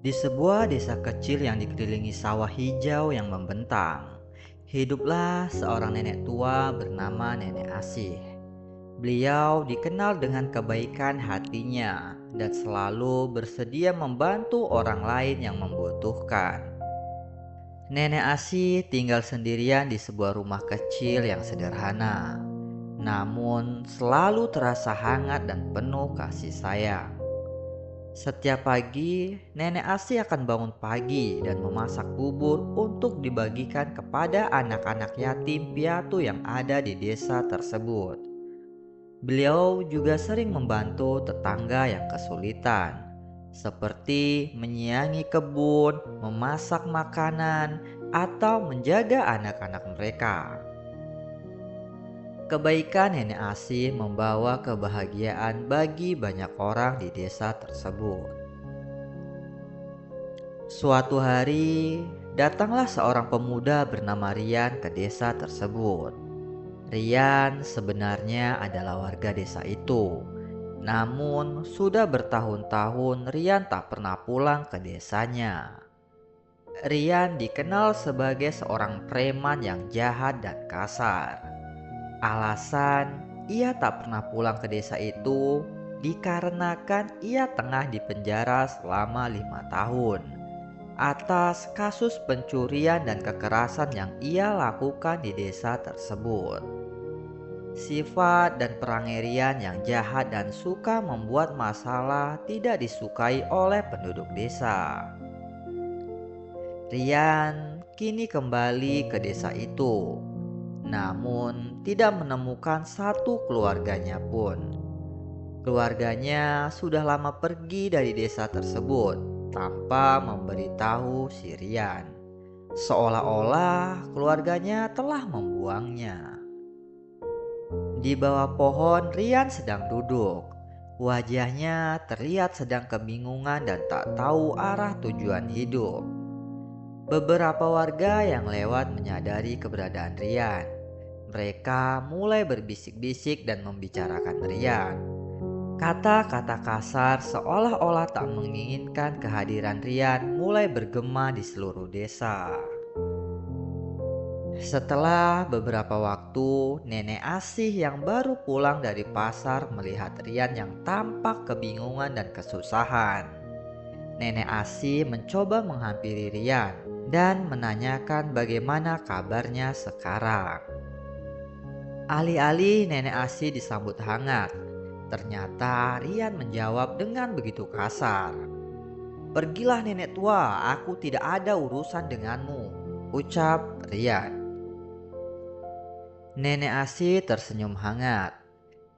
Di sebuah desa kecil yang dikelilingi sawah hijau yang membentang, hiduplah seorang nenek tua bernama Nenek Asih. Beliau dikenal dengan kebaikan hatinya dan selalu bersedia membantu orang lain yang membutuhkan. Nenek Asih tinggal sendirian di sebuah rumah kecil yang sederhana, namun selalu terasa hangat dan penuh kasih sayang. Setiap pagi, Nenek Asih akan bangun pagi dan memasak bubur untuk dibagikan kepada anak-anak yatim piatu yang ada di desa tersebut. Beliau juga sering membantu tetangga yang kesulitan, seperti menyiangi kebun, memasak makanan, atau menjaga anak-anak mereka. Kebaikan Nenek Asih membawa kebahagiaan bagi banyak orang di desa tersebut. Suatu hari, datanglah seorang pemuda bernama Rian ke desa tersebut. Rian sebenarnya adalah warga desa itu. Namun, sudah bertahun-tahun Rian tak pernah pulang ke desanya. Rian dikenal sebagai seorang preman yang jahat dan kasar. Alasan ia tak pernah pulang ke desa itu dikarenakan ia tengah dipenjara selama 5 tahun atas kasus pencurian dan kekerasan yang ia lakukan di desa tersebut. Sifat dan perangerian yang jahat dan suka membuat masalah tidak disukai oleh penduduk desa. Rian kini kembali ke desa itu, namun tidak menemukan satu keluarganya pun. Keluarganya sudah lama pergi dari desa tersebut tanpa memberitahu si Rian. Seolah-olah keluarganya telah membuangnya. Di bawah pohon, Rian sedang duduk. Wajahnya terlihat sedang kebingungan dan tak tahu arah tujuan hidup. Beberapa warga yang lewat menyadari keberadaan Rian. Mereka mulai berbisik-bisik dan membicarakan Rian. Kata-kata kasar seolah-olah tak menginginkan kehadiran Rian mulai bergema di seluruh desa. Setelah beberapa waktu, Nenek Asih yang baru pulang dari pasar melihat Rian yang tampak kebingungan dan kesusahan. Nenek Asih mencoba menghampiri Rian dan menanyakan bagaimana kabarnya sekarang. Alih-alih Nenek Asih disambut hangat, ternyata Rian menjawab dengan begitu kasar. "Pergilah nenek tua, aku tidak ada urusan denganmu," ucap Rian. Nenek Asih tersenyum hangat.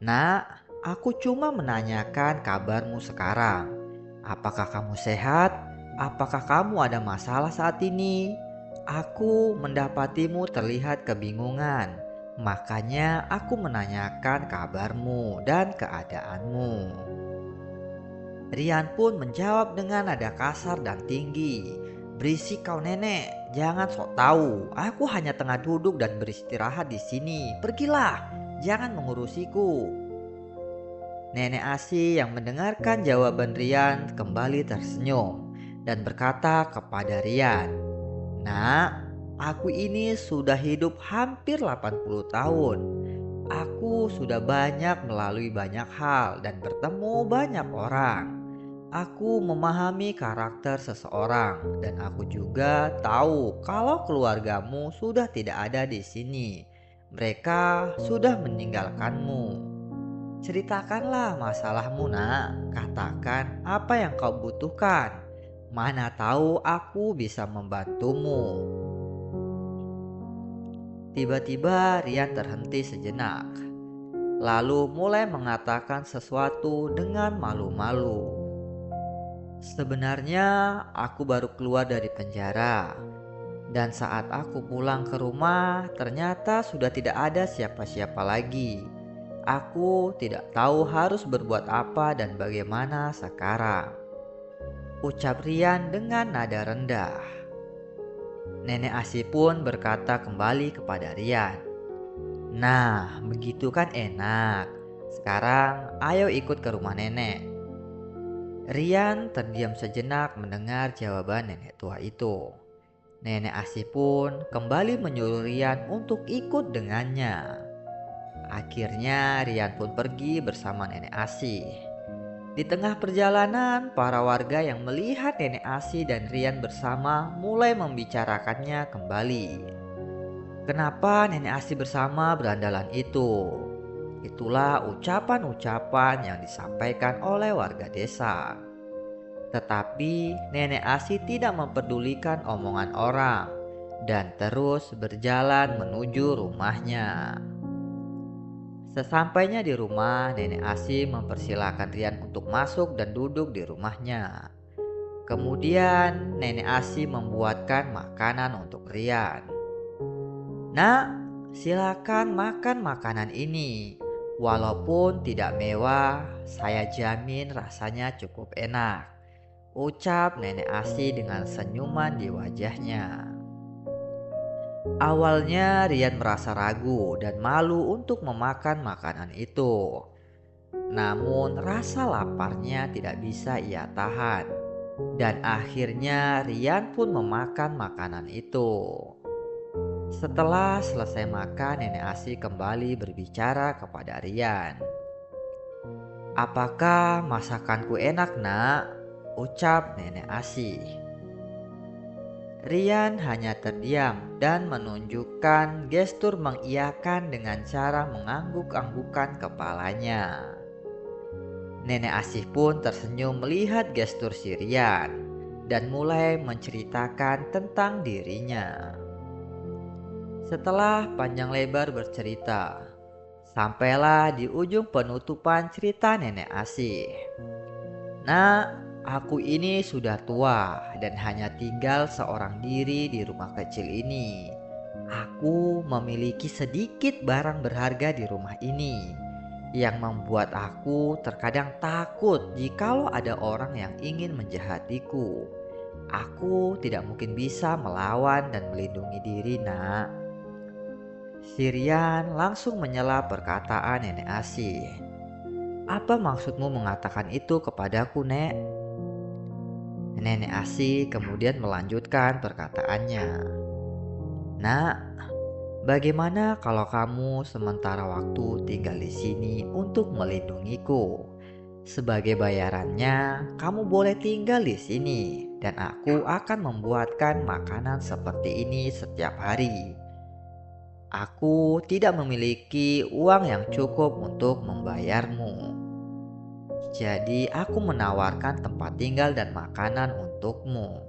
"Nak, aku cuma menanyakan kabarmu sekarang. Apakah kamu sehat? Apakah kamu ada masalah saat ini? Aku mendapatimu terlihat kebingungan. Makanya aku menanyakan kabarmu dan keadaanmu." Rian pun menjawab dengan nada kasar dan tinggi. "Berisik kau nenek, jangan sok tahu. Aku hanya tengah duduk dan beristirahat di sini. Pergilah, jangan mengurusiku." Nenek Asih yang mendengarkan jawaban Rian kembali tersenyum dan berkata kepada Rian, "Nak, aku ini sudah hidup hampir 80 tahun. Aku sudah banyak melalui banyak hal dan bertemu banyak orang. Aku memahami karakter seseorang dan aku juga tahu kalau keluargamu sudah tidak ada di sini. Mereka sudah meninggalkanmu. Ceritakanlah masalahmu, Nak. Katakan apa yang kau butuhkan. Mana tahu aku bisa membantumu." Tiba-tiba Rian terhenti sejenak, lalu mulai mengatakan sesuatu dengan malu-malu. "Sebenarnya aku baru keluar dari penjara, dan saat aku pulang ke rumah ternyata sudah tidak ada siapa-siapa lagi. Aku tidak tahu harus berbuat apa dan bagaimana sekarang," ucap Rian dengan nada rendah. Nenek Asih pun berkata kembali kepada Rian, "Nah, begitu kan enak. Sekarang ayo ikut ke rumah nenek." Rian terdiam sejenak mendengar jawaban nenek tua itu. Nenek Asih pun kembali menyuruh Rian untuk ikut dengannya. Akhirnya Rian pun pergi bersama nenek Asih. Di tengah perjalanan, para warga yang melihat nenek Asih dan Rian bersama mulai membicarakannya kembali. Kenapa nenek Asih bersama berandalan itu? Itulah ucapan-ucapan yang disampaikan oleh warga desa. Tetapi nenek Asih tidak memperdulikan omongan orang dan terus berjalan menuju rumahnya. Sesampainya di rumah, nenek Asih mempersilahkan Rian untuk masuk dan duduk di rumahnya. Kemudian nenek Asih membuatkan makanan untuk Rian. Nak, silakan makan makanan ini. Walaupun tidak mewah, saya jamin rasanya cukup enak, ucap nenek Asih dengan senyuman di wajahnya. Awalnya Rian merasa ragu dan malu untuk memakan makanan itu. Namun rasa laparnya tidak bisa ia tahan. Dan akhirnya Rian pun memakan makanan itu. Setelah selesai makan, nenek Asih kembali berbicara kepada Rian. Apakah masakanku enak, nak? Ucap nenek Asih. Rian hanya terdiam dan menunjukkan gestur mengiyakan dengan cara mengangguk-anggukan kepalanya. Nenek Asih pun tersenyum melihat gestur si Rian dan mulai menceritakan tentang dirinya. Setelah panjang lebar bercerita, sampailah di ujung penutupan cerita nenek Asih. Nah, aku ini sudah tua dan hanya tinggal seorang diri di rumah kecil ini. Aku memiliki sedikit barang berharga di rumah ini yang membuat aku terkadang takut jikalau ada orang yang ingin menjahatiku. Aku tidak mungkin bisa melawan dan melindungi diri, nak. Sirian langsung menyela perkataan nenek Asih. Apa maksudmu mengatakan itu kepadaku, Nek? Nenek Asih kemudian melanjutkan perkataannya. Nak, bagaimana kalau kamu sementara waktu tinggal di sini untuk melindungiku? Sebagai bayarannya, kamu boleh tinggal di sini dan aku akan membuatkan makanan seperti ini setiap hari. Aku tidak memiliki uang yang cukup untuk membayarmu. Jadi aku menawarkan tempat tinggal dan makanan untukmu.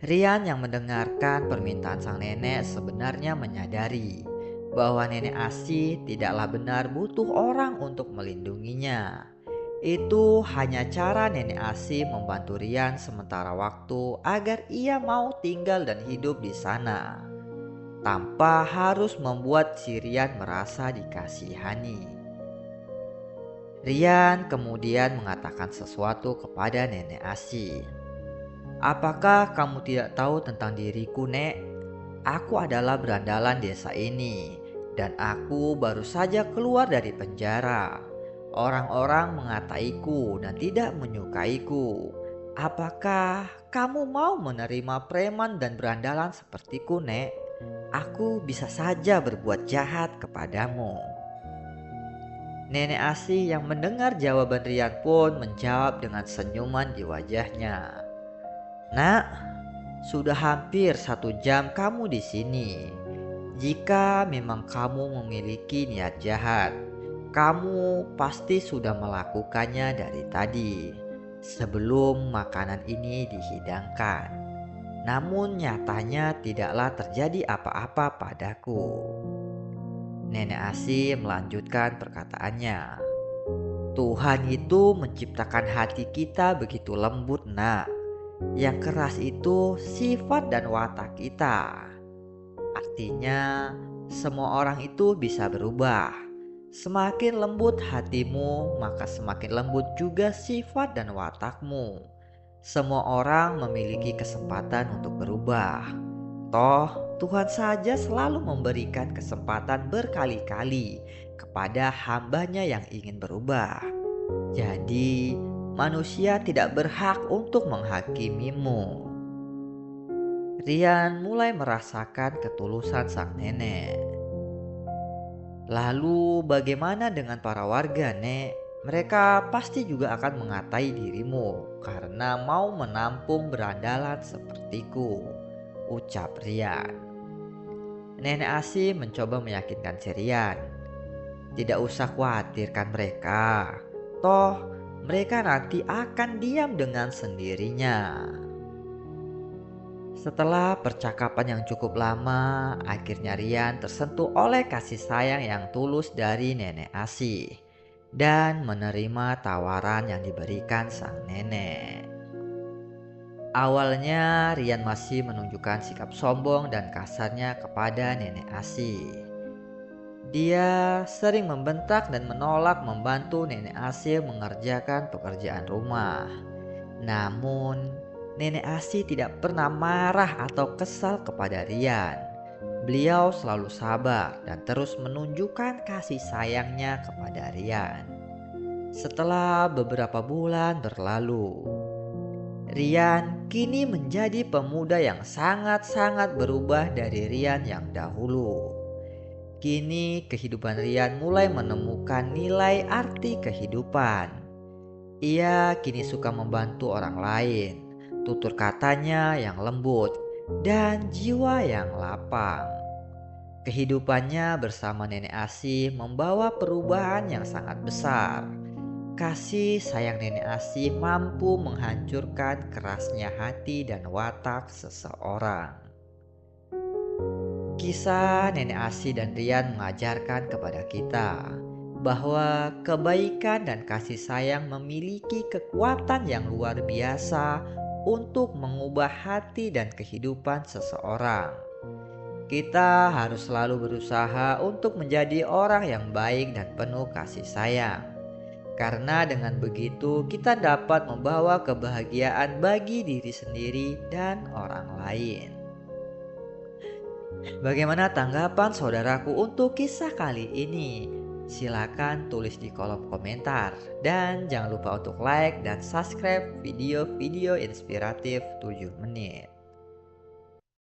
Rian yang mendengarkan permintaan sang nenek sebenarnya menyadari bahwa nenek Asih tidaklah benar butuh orang untuk melindunginya. Itu hanya cara nenek Asih membantu Rian sementara waktu agar ia mau tinggal dan hidup di sana, tanpa harus membuat si Rian merasa dikasihani. Rian kemudian mengatakan sesuatu kepada nenek Asih. Apakah kamu tidak tahu tentang diriku, Nek? Aku adalah berandalan desa ini dan aku baru saja keluar dari penjara. Orang-orang mengataiku dan tidak menyukaiku. Apakah kamu mau menerima preman dan berandalan sepertiku, Nek? Aku bisa saja berbuat jahat kepadamu. Nenek Asih yang mendengar jawaban Rian pun menjawab dengan senyuman di wajahnya. Nak, sudah hampir 1 jam kamu di sini. Jika memang kamu memiliki niat jahat, kamu pasti sudah melakukannya dari tadi, sebelum makanan ini dihidangkan. Namun nyatanya tidaklah terjadi apa-apa padaku. Nenek Asih melanjutkan perkataannya. Tuhan itu menciptakan hati kita begitu lembut, nak. Yang keras itu sifat dan watak kita. Artinya semua orang itu bisa berubah. Semakin lembut hatimu, maka semakin lembut juga sifat dan watakmu. Semua orang memiliki kesempatan untuk berubah. Toh Tuhan saja selalu memberikan kesempatan berkali-kali kepada hambanya yang ingin berubah. Jadi Manusia tidak berhak untuk menghakimimu. Rian mulai merasakan ketulusan sang nenek. Lalu bagaimana dengan para warga, Nek? Mereka pasti juga akan mengatai dirimu karena mau menampung berandalan sepertiku, ucap Rian. Nenek Asih mencoba meyakinkan si Rian. Tidak usah khawatirkan mereka. Toh, mereka nanti akan diam dengan sendirinya. Setelah percakapan yang cukup lama, akhirnya Rian tersentuh oleh kasih sayang yang tulus dari nenek Asih dan menerima tawaran yang diberikan sang nenek. Awalnya Rian masih menunjukkan sikap sombong dan kasarnya kepada nenek Asih. Dia sering membentak dan menolak membantu nenek Asih mengerjakan pekerjaan rumah. Namun, nenek Asih tidak pernah marah atau kesal kepada Rian. Beliau selalu sabar dan terus menunjukkan kasih sayangnya kepada Rian. Setelah beberapa bulan berlalu, Rian kini menjadi pemuda yang sangat-sangat berubah dari Rian yang dahulu. Kini kehidupan Rian mulai menemukan nilai arti kehidupan. Ia kini suka membantu orang lain, tutur katanya yang lembut, dan jiwa yang lapang. Kehidupannya bersama nenek Asih membawa perubahan yang sangat besar. Kasih sayang nenek Asih mampu menghancurkan kerasnya hati dan watak seseorang. Kisah nenek Asih dan Rian mengajarkan kepada kita bahwa kebaikan dan kasih sayang memiliki kekuatan yang luar biasa untuk mengubah hati dan kehidupan seseorang. Kita harus selalu berusaha untuk menjadi orang yang baik dan penuh kasih sayang. Karena dengan begitu kita dapat membawa kebahagiaan bagi diri sendiri dan orang lain. Bagaimana tanggapan saudaraku untuk kisah kali ini? Silakan tulis di kolom komentar. Dan jangan lupa untuk like dan subscribe video-video inspiratif 7 menit.